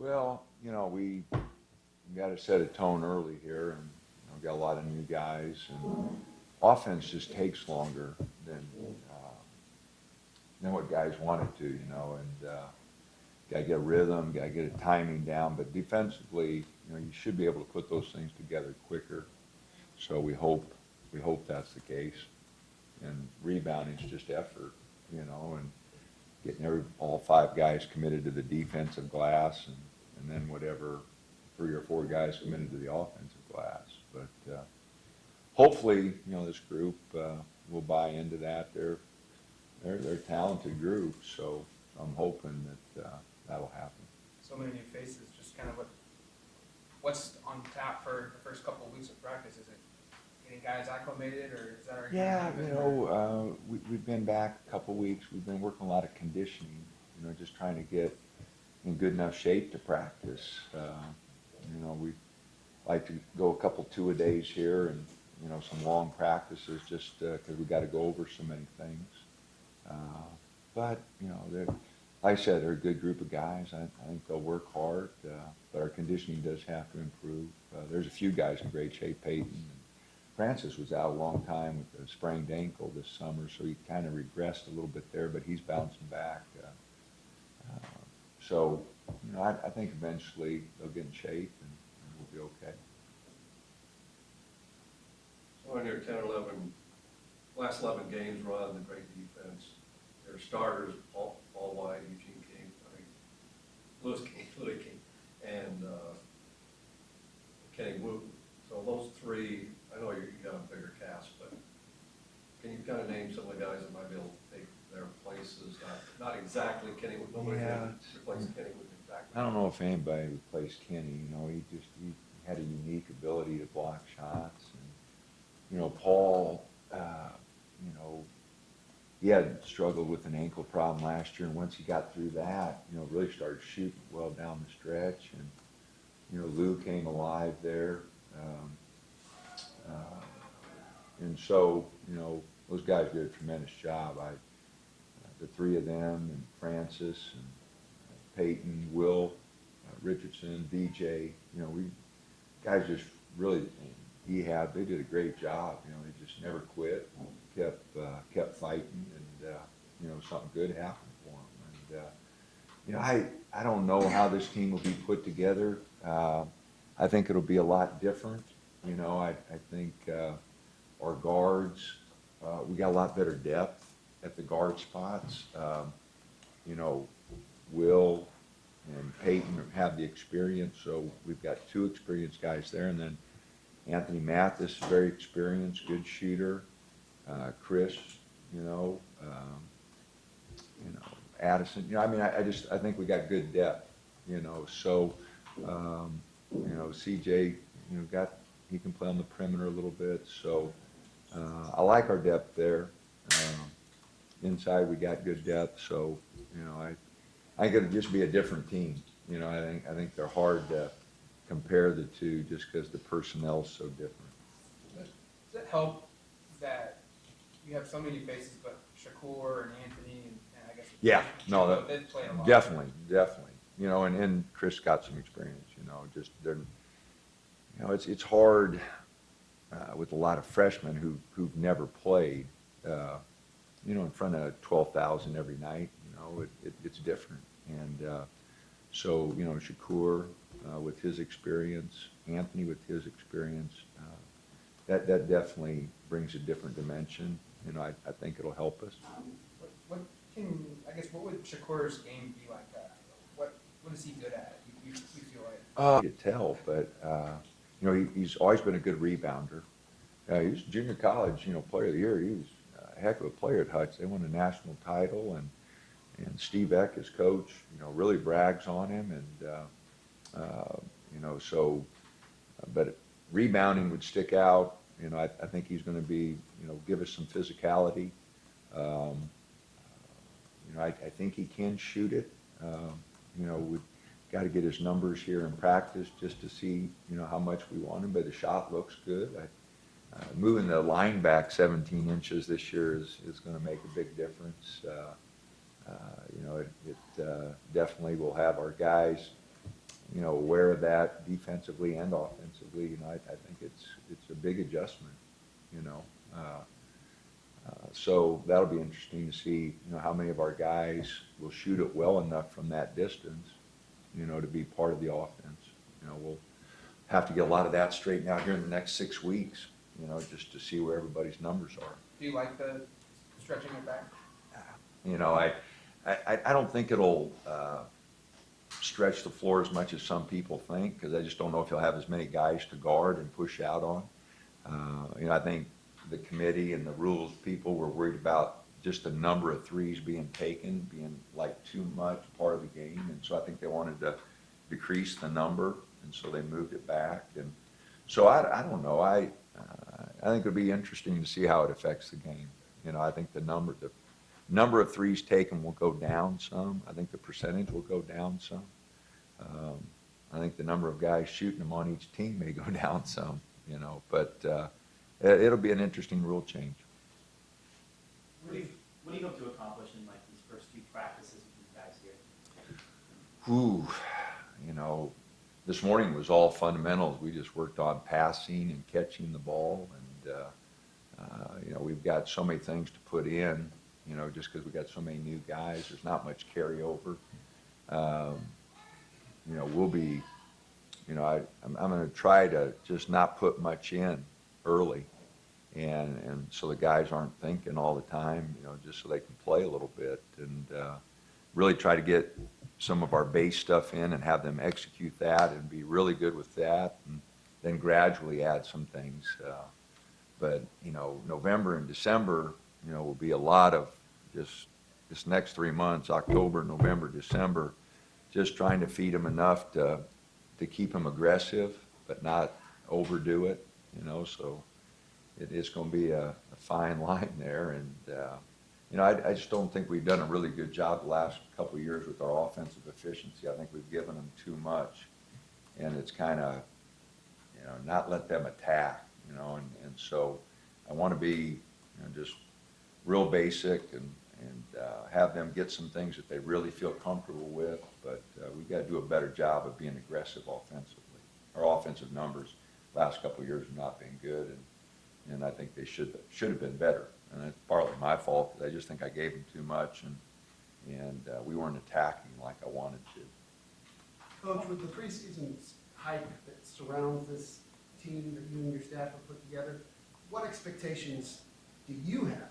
Well, we got to set a tone early here, and got a lot of new guys, and offense just takes longer than what guys want it to, and got to get a rhythm, got to get a timing down. But defensively, you should be able to put those things together quicker. So we hope that's the case. And rebounding is just effort, and getting all five guys committed to the defensive glass, and then whatever 3 or 4 guys committed to the offensive glass. But hopefully, this group will buy into that. They're a talented group, so I'm hoping that that'll happen. So many new faces. Just kind of what's on tap for the first couple of weeks of practice? Is it getting guys acclimated, or is that already Yeah, happening? we've been back a couple weeks. We've been working a lot of conditioning, just trying to get in good enough shape to practice. We like to go a couple two-a-days here, and some long practices just because we got to go over so many things. But like I said, they're a good group of guys. I think they'll work hard, but our conditioning does have to improve. There's a few guys in great shape. Peyton. Francis was out a long time with a sprained ankle this summer, so he kind of regressed a little bit there, but he's bouncing back. So, I think eventually they'll get in shape and we'll be okay. So in your 10 or 11, last 11 games run, the great defense, their starters, Paul White, Eugene King, Louis King, and Kenny Wooten. So those three, I know you got a bigger cast, but can you kind of name some of the guys that might be able to take their places? Not exactly Kenny Wooten. Nobody can replace Kenny Wooten exactly. I don't know if anybody replaced Kenny. He had a unique ability to block shots. And, Paul, he had struggled with an ankle problem last year, and once he got through that, really started shooting well down the stretch. And, Lou came alive there. And so, those guys did a tremendous job. The three of them, and Francis, and Peyton, Will, Richardson, BJ, we guys just really, they did a great job. They just never quit, kept fighting, and something good happened for them. And I don't know how this team will be put together. I think it'll be a lot different. I think our guards, we got a lot better depth at the guard spots. Will and Peyton have the experience, so we've got 2 experienced guys there, and then Anthony Mathis, very experienced, good shooter. Chris, Addison. I think we got good depth. So CJ, he can play on the perimeter a little bit. So I like our depth there. Inside we got good depth. So I think it'll just be a different team. I think they're hard to compare the two just because the personnel's so different. Does it help that you have so many faces, but Shakur and Anthony and I guess they've played a lot. Definitely. And Chris got some experience. Just they're, it's hard with a lot of freshmen who've never played. In front of 12,000 every night. It's different. And so Shakur with his experience, Anthony with his experience, that definitely brings a different dimension. I think it'll help us. What would Shakur's game be like? What is he good at? You feel like? You tell, but he's always been a good rebounder. He was junior college, player of the year. He was a heck of a player at Hutch. They won a national title, and Steve Eck, his coach, really brags on him, and but rebounding would stick out. I think he's going to be, give us some physicality. I think he can shoot it. We've got to get his numbers here in practice just to see, how much we want him. But the shot looks good. Moving the line back 17 inches this year is going to make a big difference. It definitely will have our guys you know, aware of that defensively and offensively. You know, I think it's a big adjustment, you know. So that'll be interesting to see, you know, how many of our guys will shoot it well enough from that distance, you know, to be part of the offense. You know, we'll have to get a lot of that straightened out here in the next 6 weeks, you know, just to see where everybody's numbers are. Do you like the stretching it back? You know, I don't think it'll stretch the floor as much as some people think, because I just don't know if you'll have as many guys to guard and push out on. You know, I think the committee and the rules people were worried about just the number of threes being taken, being like too much part of the game, and so I think they wanted to decrease the number, and so they moved it back. And so I don't know. I think it'll be interesting to see how it affects the game. You know, I think the number of threes taken will go down some. I think the percentage will go down some. I think the number of guys shooting them on each team may go down some, you know, but it'll be an interesting rule change. What do you hope to accomplish in like these first few practices with these guys here? Whew, you know, this morning was all fundamentals. We just worked on passing and catching the ball, and you know, we've got so many things to put in, you know, just because we got so many new guys. There's not much carryover. You know, we'll be, you know, I'm going to try to just not put much in early, and so the guys aren't thinking all the time, you know, just so they can play a little bit, and really try to get some of our base stuff in and have them execute that and be really good with that, and then gradually add some things. But, you know, November and December, you know, will be a lot of just this next 3 months, October, November, December, just trying to feed them enough to keep them aggressive, but not overdo it, you know. So it is going to be a fine line there. And, you know, I just don't think we've done a really good job the last couple of years with our offensive efficiency. I think we've given them too much, and it's kind of, you know, not let them attack, you know. And so I want to be, you know, just real basic and have them get some things that they really feel comfortable with. But we've got to do a better job of being aggressive offensively. Our offensive numbers last couple of years have not been good, and I think they should have been better. And it's partly my fault, because I just think I gave them too much, and we weren't attacking like I wanted to. Coach, with the preseason hype that surrounds this team that you and your staff have put together, what expectations do you have?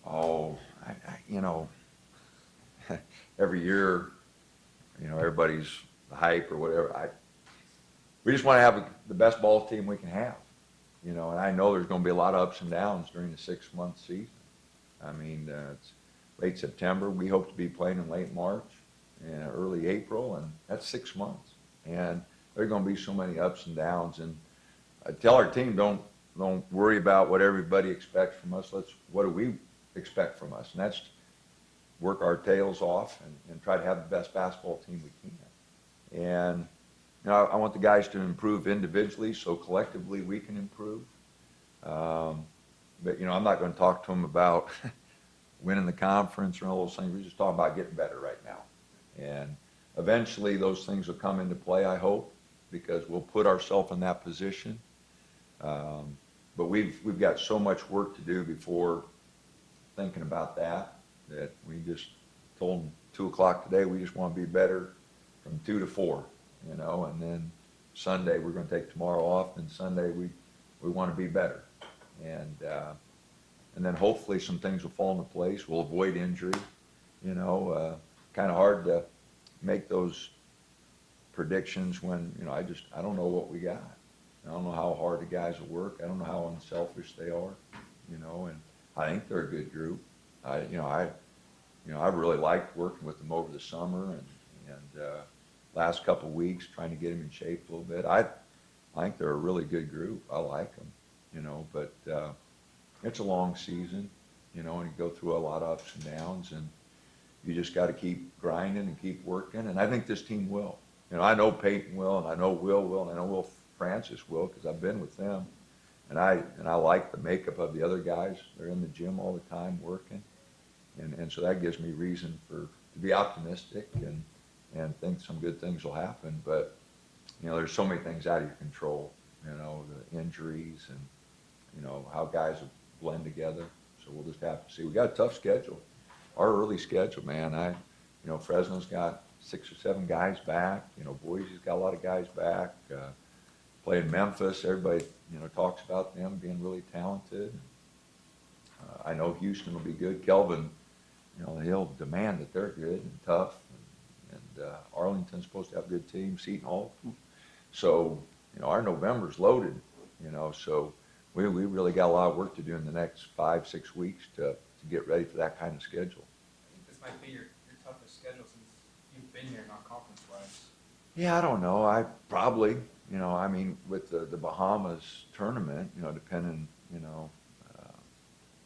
Oh, you know, every year, you know, everybody's hype or whatever. We just want to have the best ball team we can have, you know, and I know there's going to be a lot of ups and downs during the 6-month season. I mean, it's late September. We hope to be playing in late March and early April, and that's 6 months. And there are going to be so many ups and downs. And I tell our team, don't worry about what everybody expects from us. What do we expect from us? And that's work our tails off and try to have the best basketball team we can. And you know, I want the guys to improve individually, so collectively we can improve. But you know, I'm not going to talk to them about winning the conference or all those things. We're just talking about getting better right now. And eventually those things will come into play, I hope, because we'll put ourselves in that position. But we've got so much work to do before thinking about that we just told them 2 o'clock today we just want to be better from 2 to 4, you know, and then Sunday we're going to take tomorrow off, and Sunday we want to be better, and then hopefully some things will fall into place. We'll avoid injury, you know. Kind of hard to make those predictions when, you know, I don't know what we got. I don't know how hard the guys will work. I don't know how unselfish they are, you know, and I think they're a good group. I really liked working with them over the summer and last couple of weeks, trying to get them in shape a little bit. I think they're a really good group. I like them, you know, but it's a long season, you know, and you go through a lot of ups and downs, and you just got to keep grinding and keep working. And I think this team will. You know, I know Peyton will, and I know Will will, and I know Will Francis will, because I've been with them. And I like the makeup of the other guys. They're in the gym all the time working. And so that gives me reason to be optimistic and and think some good things will happen. But, you know, there's so many things out of your control, you know, the injuries and, you know, how guys will blend together. So we'll just have to see. We got a tough schedule. Our early schedule, man, you know, Fresno's got 6 or 7 guys back. You know, Boise's got a lot of guys back. Playing Memphis, everybody, you know, talks about them being really talented. I know Houston will be good. Kelvin, you know, he'll demand that they're good and tough. And Arlington's supposed to have a good team. Seton Hall. So, you know, our November's loaded, you know, so we really got a lot of work to do in the next 5-6 weeks to get ready for that kind of schedule. I think this might be your toughest schedule since you've been here, not conference-wise. Yeah, I don't know. I probably, you know, I mean, with the Bahamas tournament, you know, depending, you know,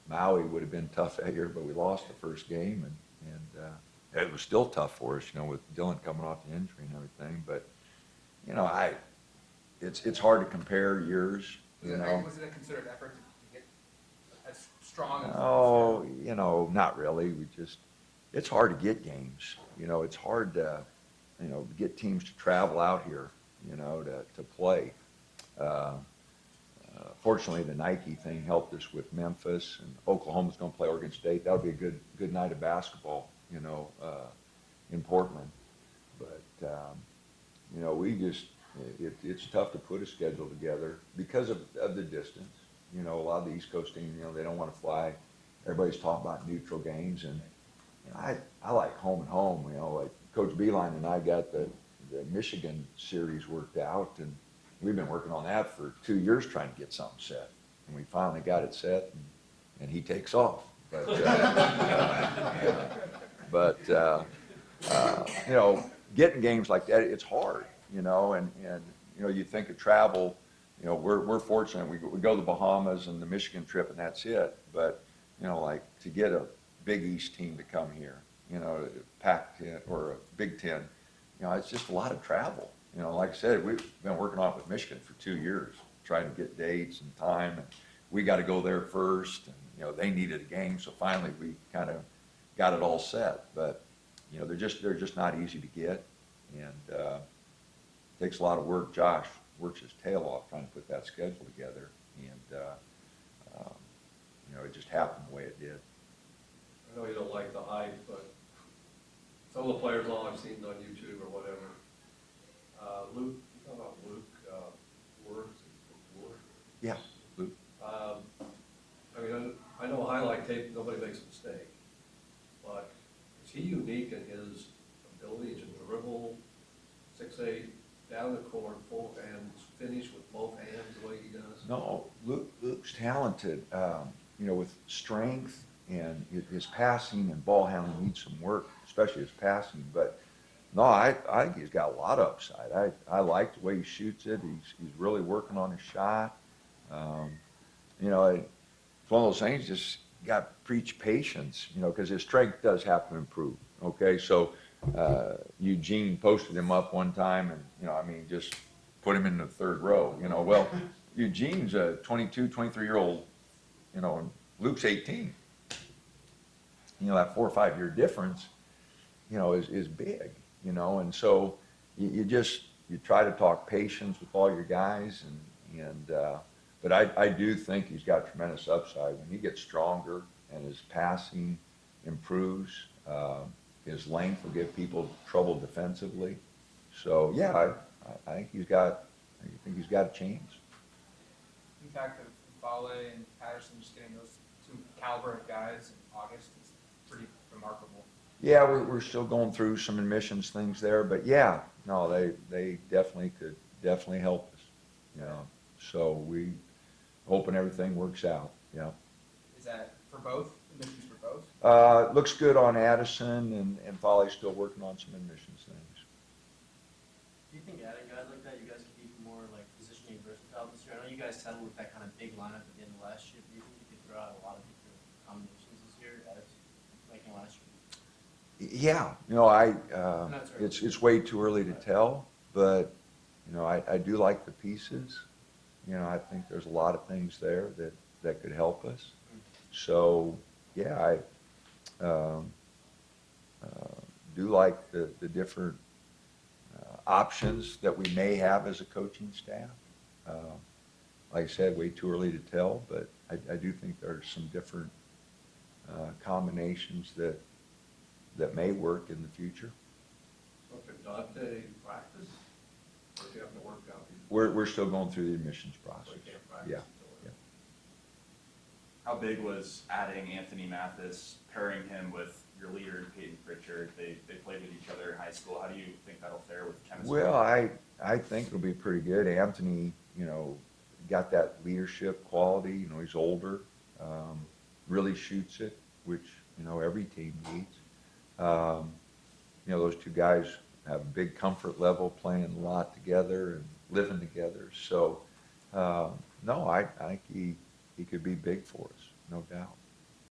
Maui would have been tough that year, but we lost the first game, and it was still tough for us, you know, with Dylan coming off the injury and everything. But, you know, it's hard to compare years, you know. Was it a considered effort to get as strong as? Oh, you know, not really. It's hard to get games. You know, it's hard to, you know, get teams to travel out here, you know, to play. Fortunately, the Nike thing helped us with Memphis, and Oklahoma's going to play Oregon State. That'll be a good night of basketball, you know, in Portland. But, you know, it's tough to put a schedule together because of the distance. You know, a lot of the East Coast teams, you know, they don't want to fly. Everybody's talking about neutral games, and you know, I like home and home. You know, like Coach Beeline and I got the Michigan series worked out, and we've been working on that for 2 years trying to get something set. And we finally got it set, and he takes off. But, you know, getting games like that, it's hard, you know, and you know, you think of travel, you know, we're fortunate. We go to the Bahamas and the Michigan trip, and that's it. But, you know, like to get a Big East team to come here, you know, Pac-10 or a Big Ten, you know, it's just a lot of travel. You know, like I said, we've been working on it with Michigan for 2 years, trying to get dates and time, and we got to go there first, and, you know, they needed a game, so finally we kind of got it all set. But, you know, they're just not easy to get, and takes a lot of work. Josh works his tail off trying to put that schedule together, and, you know, it just happened the way it did. I know you don't like the hype, but some of the players all I've seen on YouTube or whatever, Luke, you talking about Luke Ward? Yeah, Luke. I mean, I know highlight tape, nobody makes a mistake, but is he unique in his ability to dribble 6'8", down the court, full hands, finish with both hands the way he does? No, Luke's talented, you know, with strength, and his passing and ball handling needs some work, especially his passing. But no, I think he's got a lot of upside. I like the way he shoots it. He's really working on his shot. You know, it's one of those things. Just got to preach patience, you know, because his strength does have to improve. Okay, so Eugene posted him up one time, and you know, I mean, just put him in the third row. You know, well, Eugene's a 22, 23-year-old, you know, and Luke's 18. You know, that 4 or 5 year difference, you know, is big, you know, and so you try to talk patience with all your guys, but I do think he's got tremendous upside. When he gets stronger and his passing improves, his length will give people trouble defensively. So yeah, I think he's got a chance. The fact of Vale and Patterson just getting those 2 caliber of guys in August is pretty remarkable. Yeah, we're still going through some admissions things there, but yeah, no, they definitely could help us, you know. So we hoping everything works out. Yeah. Is that for both? Admissions for both? Looks good on Addison, and Foley's still working on some admissions things. Do you think adding guys like that, you guys could be more like positioning versatile this year? I know you guys settled with that kind of big lineup at the end of last year. Do you think you could throw out a lot of different combinations this year as like in last year? Yeah, you know, it's way too early to tell, but you know, I do like the pieces. You know, I think there's a lot of things there that could help us. So yeah, I do like the different options that we may have as a coaching staff. Like I said, way too early to tell, but I do think there's some different combinations that may work in the future. So can Dante practice, or do you have to work out these? We're still going through the admissions So process. he can't practice Yeah, until yeah. How big was adding Anthony Mathis, pairing him with your leader, Peyton Pritchard? They played with each other in high school. How do you think that'll fare with chemistry? Well, I think it'll be pretty good. Anthony, got that leadership quality. He's older, really shoots it, which, every team needs. Those two guys have a big comfort level, playing a lot together and living together. So, no, I think he could be big for us, no doubt.